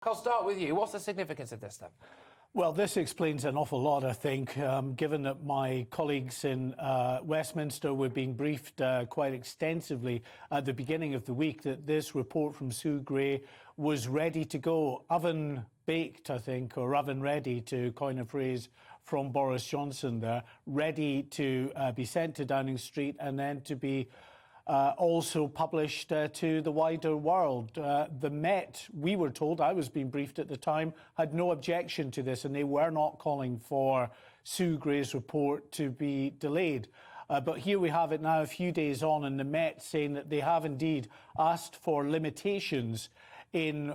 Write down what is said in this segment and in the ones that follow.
I'll start with you. What's the significance of this then? Well, this explains an awful lot, I think, given that my colleagues in Westminster were being briefed quite extensively at the beginning of the week that this report from Sue Gray was ready to go, oven-baked, I think, or oven-ready, to coin a phrase from Boris Johnson there, ready to be sent to Downing Street and then to be also published to the wider world. The Met, we were told, I was being briefed at the time, had no objection to this, and they were not calling for Sue Gray's report to be delayed. But here we have it now, a few days on, and the Met saying that they have indeed asked for limitations in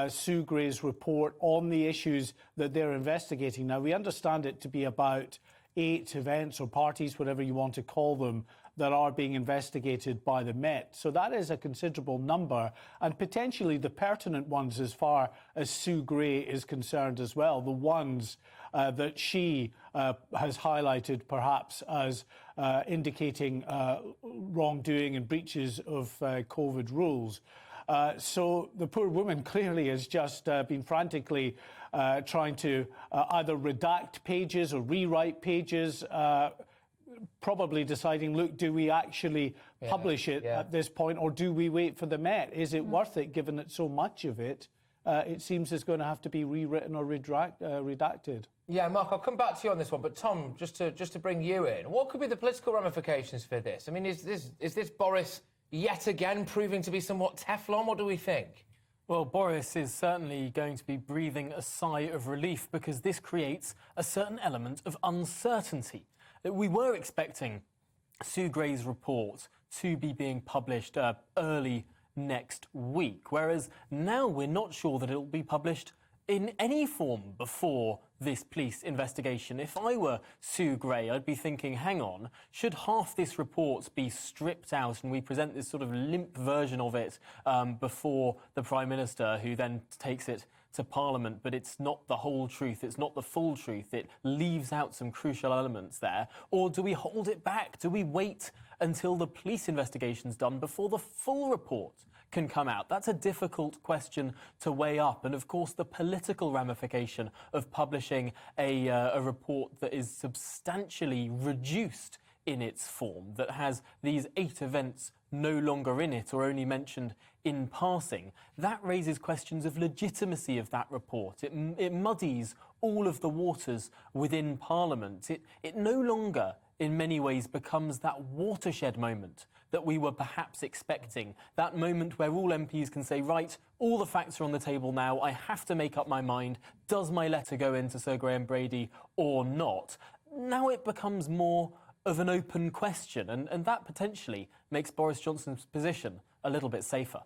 Sue Gray's report on the issues that they're investigating. Now, we understand it to be about 8 events or parties, whatever you want to call them, that are being investigated by the Met. So that is a considerable number, and potentially the pertinent ones as far as Sue Gray is concerned as well, the ones that she has highlighted perhaps as indicating wrongdoing and breaches of COVID rules. So the poor woman clearly has just been frantically trying to either redact pages or rewrite pages, probably deciding, look, do we actually publish it at this point, or do we wait for the Met? Is it worth it, given that so much of it, it seems, is going to have to be rewritten or redacted? Yeah, Mark, I'll come back to you on this one, but Tom, just to bring you in, what could be the political ramifications for this? I mean, is this Boris yet again proving to be somewhat Teflon? What do we think? Well, Boris is certainly going to be breathing a sigh of relief, because this creates a certain element of uncertainty. We were expecting Sue Gray's report to be being published early next week, whereas now we're not sure that it'll be published in any form before this police investigation. If I were Sue Gray, I'd be thinking, hang on, should half this report be stripped out and we present this sort of limp version of it before the Prime Minister, who then takes it to Parliament, but it's not the whole truth, it's not the full truth, it leaves out some crucial elements there? Or do we hold it back? Do we wait until the police investigation's done before the full report can come out? That's a difficult question to weigh up. And of course, the political ramification of publishing a report that is substantially reduced in its form, that has these 8 events no longer in it or only mentioned in passing, that raises questions of legitimacy of that report. It muddies all of the waters within Parliament. It no longer, in many ways, becomes that watershed moment that we were perhaps expecting, that moment where all MPs can say, right, all the facts are on the table now, I have to make up my mind, does my letter go into Sir Graham Brady or not? Now it becomes more of an open question, and that potentially makes Boris Johnson's position a little bit safer.